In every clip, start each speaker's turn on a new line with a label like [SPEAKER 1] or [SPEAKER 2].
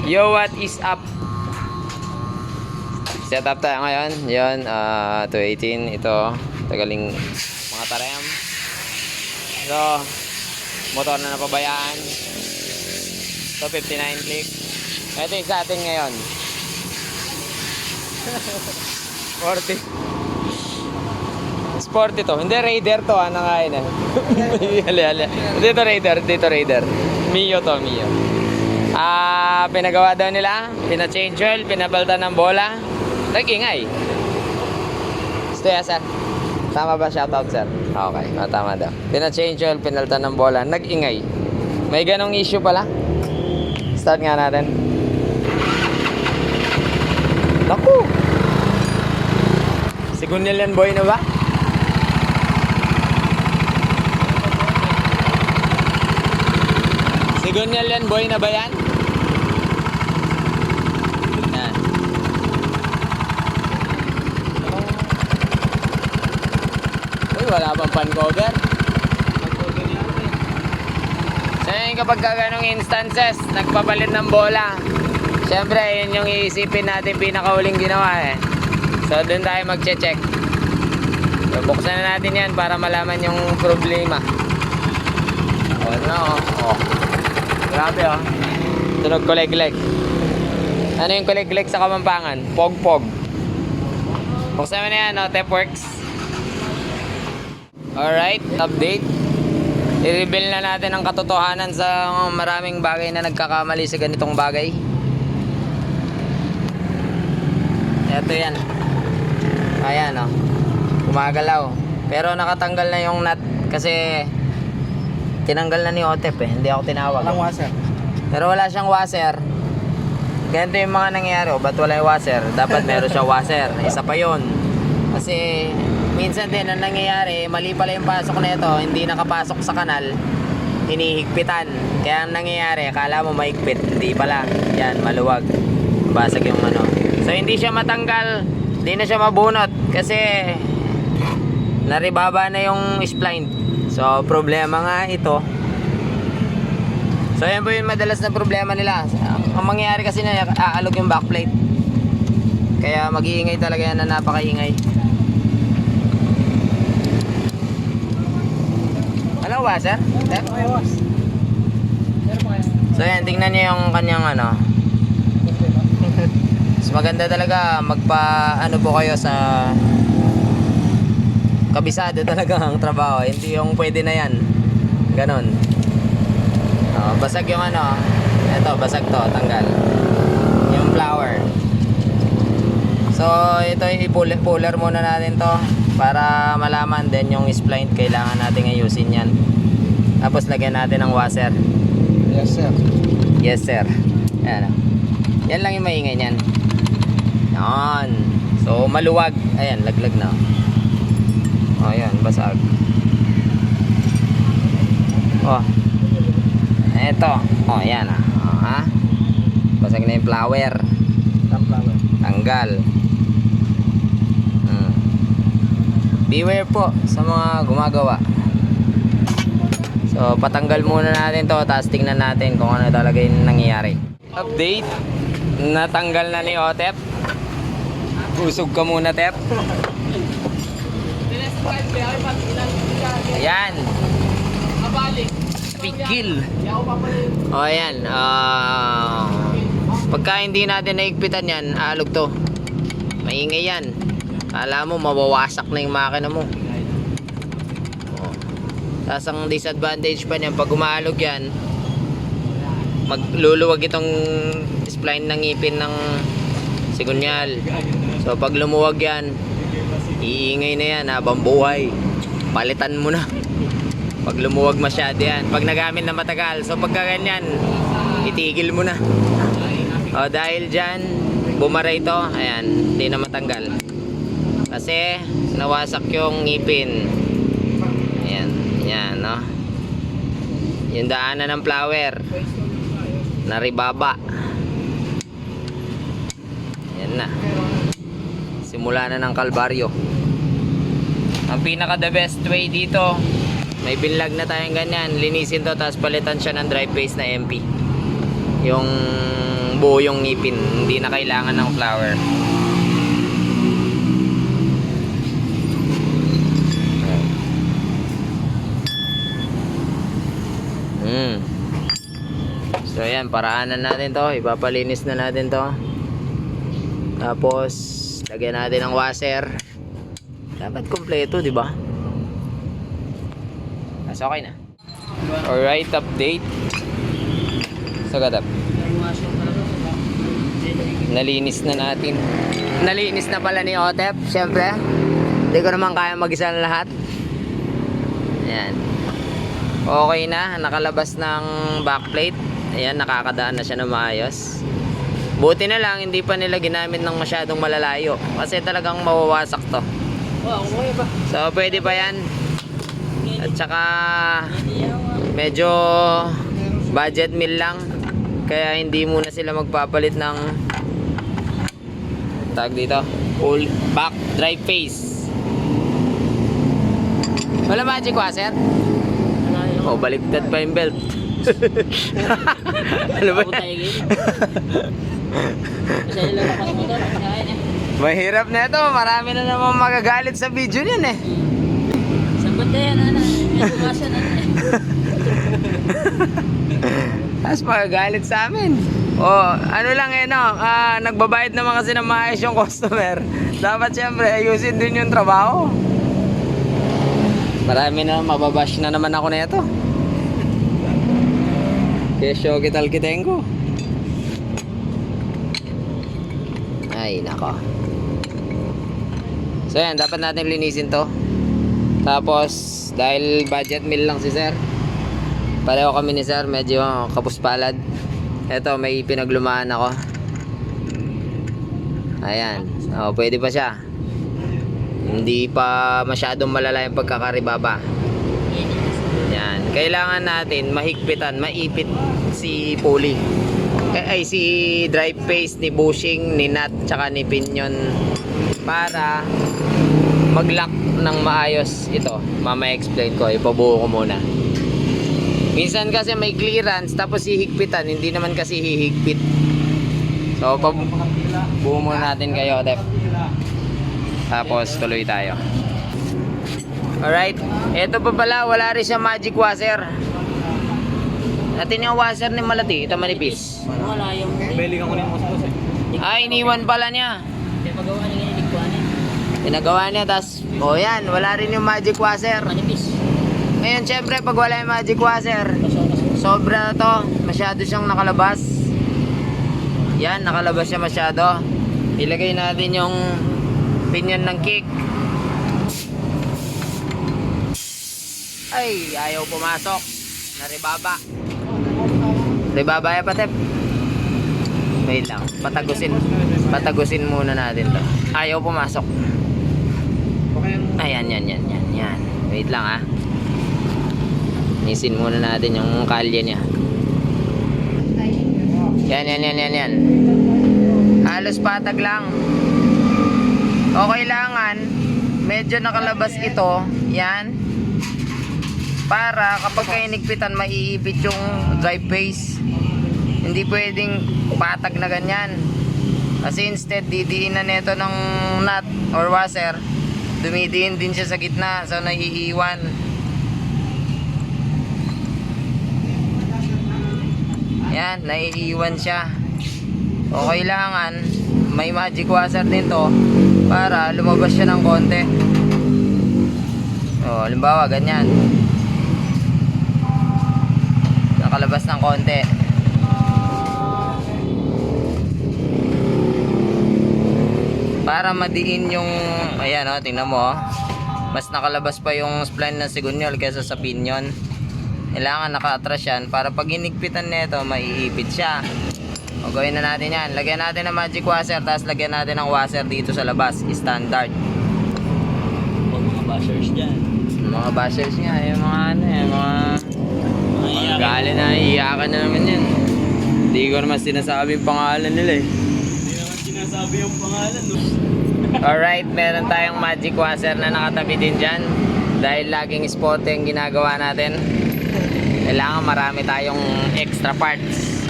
[SPEAKER 1] Yo, what is up? Set up tayo ngayon. Yun, 218. Ito, tagaling mga tarem. So, motor na napabayaan. So, 59 click. Ito yung sa atin ngayon. 40. Sport ito. Hindi, Raider to. Ano nga yun? Dito Raider. Mio to, Mio. Pinagawa daw nila. Pina-change oil. Pinabaltan ng bola. Nag-ingay. Gusto ya, sir? Tama ba? Shoutout, sir. Okay. Tama daw. Pina-change oil. Pinaltan ng bola. Nag-ingay. May ganong issue pala. Start nga natin. Naku! Sigunil boy na ba? Sigunil boy na ba yan? Yan. Uy, wala pang pan cover. So yun, kapag ganong instances, nagpapalit ng bola, syempre yun yung iisipin natin pinakahuling ginawa eh. So doon tayo magche-check. So, buksan na natin yan para malaman yung problema. Oh. Grabe oh. Tunog kuleg-leg. Ano yung kuleg-leg sa Kapampangan? Pog-pog. Buksan mo na yan, no? Tepworks. Alright, update. I-reveal na natin ang katotohanan sa maraming bagay na nagkakamali sa ganitong bagay. Ito yan. Ayan oh. Gumagalaw. Pero nakatanggal na yung nut kasi tinanggal na ni Otep eh. Hindi ako tinawag.
[SPEAKER 2] Walang washer.
[SPEAKER 1] Pero wala siyang washer. Ganito yung mga nangyayari. Ba't wala yung washer? Dapat meron siyang washer. Isa pa yun. Kasi minsan din ang nangyayari, mali pala yung pasok na ito. Hindi nakapasok sa kanal. Hinihigpitan. Kaya ang nangyayari, akala mo mahigpit. Hindi pala. Yan, maluwag. Basag yung ano. So hindi siya matanggal. Hindi na siya mabunot. Kasi naribaba na yung spline. So problema nga ito. So yan po yung madalas na problema nila. Ang mangyayari kasi na aalog yung backplate. Kaya mag-iingay talaga yan na napakaingay. Hello, washer? So yan, tingnan niyo yung kanyang ano. So maganda talaga magpa-ano po kayo sa kabisado talaga ang trabaho. Hindi yung pwede na yan. Ganon. Basag yung ano. Ito, basag to. Tanggal. Yung flower. So, ito i-puller muna natin to para malaman din yung spline. Kailangan natin ayusin yan. Tapos lagyan natin ng washer.
[SPEAKER 2] Yes, sir.
[SPEAKER 1] Yes, sir. Ayan. Yan lang yung maingay niyan. Yan. So, maluwag. Ayan, laglag na. Oh, yan, basag. Oh. Ito. Oh, yan ah. Oh, ha? Basag na yung flower. Tanggal. Beware po sa mga gumagawa. So, patanggal muna natin to, tapos tingnan natin kung ano talaga yung nangyayari. Update. Natanggal na ni Otep. Usog ka muna, Tep. Ayan. Pikil. O ayan. Pagka hindi natin naigpitan yan, alog to. Maingay yan. Kala mo mawawasak na yung makina mo. Tapos ang disadvantage pa niyan, pag umaalog yan, magluluwag itong spline ng ngipin ng sigunyal. So pag lumuwag yan, iingay na yan habang buhay. Palitan mo na. Pag lumuwag masyado yan, pag nagamit na matagal. So pagka ganyan, itigil mo na. O dahil dyan, bumara ito. Ayan, hindi na matanggal. Kasi nawasak yung ngipin. Ayan, yan no. Yung daanan ng flower naribaba. Yan na. Simula na ng kalbaryo. Ang pinaka the best way dito, may binlag na tayong ganyan, linisin to tapos palitan siya ng drive base na MP. Yung buo yung ngipin. Hindi na kailangan ng flower. So ayan, paraanan natin to. Ipapalinis na natin to. Tapos lagyan natin ng washer. Dapat kompleto, di ba? Mas okay na. Alright, update. Sagadap. Nalinis na natin. Nalinis na pala ni Otep, syempre. Hindi ko naman kaya mag-isa na lahat. Ayan. Okay na, nakalabas ng backplate. Ayan, nakakadaan na siya na maayos. Buti na lang, hindi pa nila ginamit ng masyadong malalayo. Kasi talagang mawawasak to. So, pwede pa yan. At saka, medyo budget meal lang. Kaya hindi muna sila magpapalit ng tag dito, full back drive face. Wala magic washer? O, baliktad pa yung belt. Ano ba yan? Mahirap na ito. Marami na naman magagalit sa video niyan eh.
[SPEAKER 2] Sabat na yan, ano? May bumasa na yan.
[SPEAKER 1] Tapos magagalit sa amin. O, ano lang eh, no? Nagbabayad naman kasi ng maayos yung customer. Dapat siyempre ayusin din yung trabaho. Marami na mababash na naman ako na ito. Kesyo kital-kiteng ko. Ay, nako. So yan, dapat natin linisin to. Tapos, dahil budget meal lang si sir, pareho kami ni sir, medyo kapuspalad. Ito, may pinaglumaan ako. Ayan. O, pwede pa siya. Hindi pa masyadong malala yung pagkakaribaba. Yan. Kailangan natin mahigpitan, maipit si pulley. Ay, si drive face, ni bushing, ni nut, tsaka ni pinion. Para mag-lock ng maayos ito. Mamaya explain ko. Ipabuo ko muna. Minsan kasi may clearance, tapos hihigpitan. Hindi naman kasi hihigpit. So, buo muna natin kayo, Tep. Tapos, tuloy tayo. Alright, ito pa pala, wala rin siya magic washer. Natin yung washer ni Malati, ito manipis.
[SPEAKER 2] Wala yung...
[SPEAKER 3] Bailing ako ng mas eh.
[SPEAKER 1] Ay, iniwan pala niya.
[SPEAKER 2] Kaya pagawa niya yung iligpuan eh.
[SPEAKER 1] Pinagawa niya, tas, o yan, wala rin yung magic washer.
[SPEAKER 2] Manipis.
[SPEAKER 1] Ngayon, syempre, pag wala yung magic washer, sobra na to, masyado siyang nakalabas. Yan, nakalabas siya masyado. Ilagay natin yung pinion ng kick. Ay, ayaw pumasok. Naribaba. Ribaba ya patep. Wait lang. Patagusin muna natin to. Ayaw pumasok. Ayan, yan. Wait lang ha. Nisin muna natin yung kalye niya. Yan. Halos patag lang. O kailangan medyo nakalabas ito. Yan. Para kapag kayo nigpitan, maiipit yung drive face. Hindi pwedeng patag na ganyan. Kasi instead, didiinan nito ng nut or washer. Dumidiin din siya sa gitna. So, naiiwan. Yan, naiiwan siya. O kailangan, may magic washer din to para lumabas siya ng konti. O, halimbawa, ganyan. Nakalabas ng konti. Para madiin yung, ayan o, tingnan mo o. Mas nakalabas pa yung spline ng sigunyol kaysa sa pinion. Kailangan naka-atras yan para pag hinigpitan nito, maiipit siya. O gawin na natin yan. Lagyan natin ng magic washer, tapos lagyan natin ng washer dito sa labas. Standard.
[SPEAKER 2] Huwag mga bashers dyan.
[SPEAKER 1] Mga bashers nga, yung mga ano yung mga gali na, iyakan na naman yan. Hindi ko naman sinasabi yung pangalan nila eh.
[SPEAKER 3] Hindi naman sinasabi yung pangalan, no?
[SPEAKER 1] Alright, meron tayong magic washer na nakatabi din dyan. Dahil laging spotting ginagawa natin, kailangan marami tayong extra parts.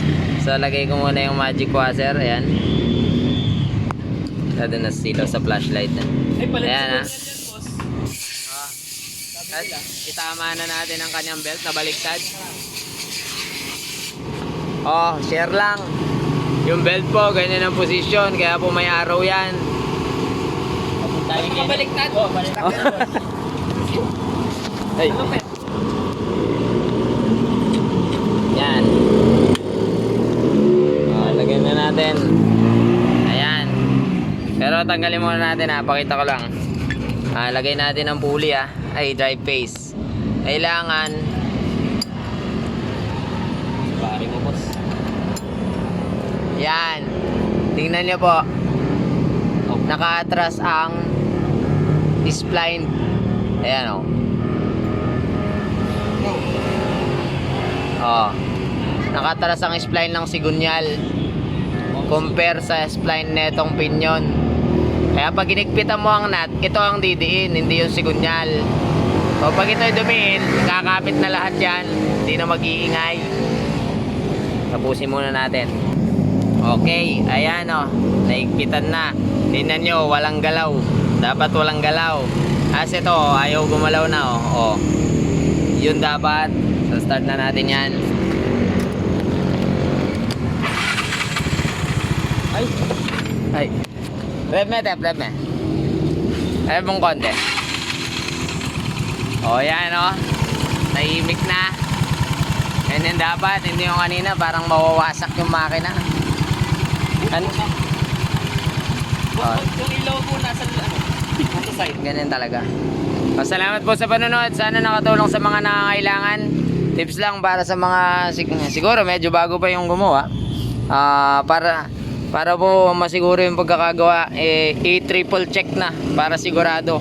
[SPEAKER 1] So lagay ko muna yung magic washer. Ayan. Lado na sila sa flashlight.
[SPEAKER 3] Ay, palit
[SPEAKER 1] Ayan,
[SPEAKER 3] sa yan, boss.
[SPEAKER 1] At itama na natin ang kanyang belt na baliktad. Oh, share lang. Yung belt po, ganyan ang posisyon. Kaya po may araw yan.
[SPEAKER 2] Pabaliktad.
[SPEAKER 3] Oh, baliktad.
[SPEAKER 1] Hey. Yan. Oh, lagyan na natin. Ayan. Pero tanggalin muna natin ha. Pakita ko lang. Lagay natin ang pulley ay drive phase. Kailangan
[SPEAKER 3] Pare mo, boss.
[SPEAKER 1] yan. Tingnan niyo po. Naka-atras ang spline. Ayan oh. Naka-atras ang spline ng sigunyal compare sa spline netong pinyon. Kaya pag inigpitan mo ang nut, ito ang didiin, hindi yung sigunyal. So pag ito'y dumiin, kakapit na lahat yan, hindi na mag-iingay. Tapusin muna natin. Okay, ayan naigpitan na. Tingnan nyo, walang galaw. Dapat walang galaw. Kasi ito, ayaw gumalaw na Yun dapat. So start na natin yan. Ay. Rev me. Rev mong konti. Yan tahimik na. Ganyan dapat, hindi yung kanina parang mawawasak yung makina.
[SPEAKER 3] Yung ilaw po nasa side.
[SPEAKER 1] Ganyan talaga. Salamat po sa panonood. Sana nakatulong sa mga nangangailangan. Tips lang para sa mga siguro medyo bago pa yung gumawa. Para po masiguro yung pagkakagawa, i-triple check na para sigurado.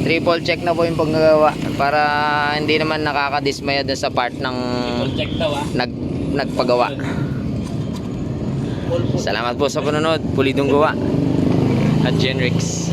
[SPEAKER 1] Triple check na po yung paggagawa para hindi naman nakakadismaya dun sa part ng
[SPEAKER 3] Full check daw
[SPEAKER 1] nagpagawa. Salamat po sa panonood. Pulidong gawa at Genrix.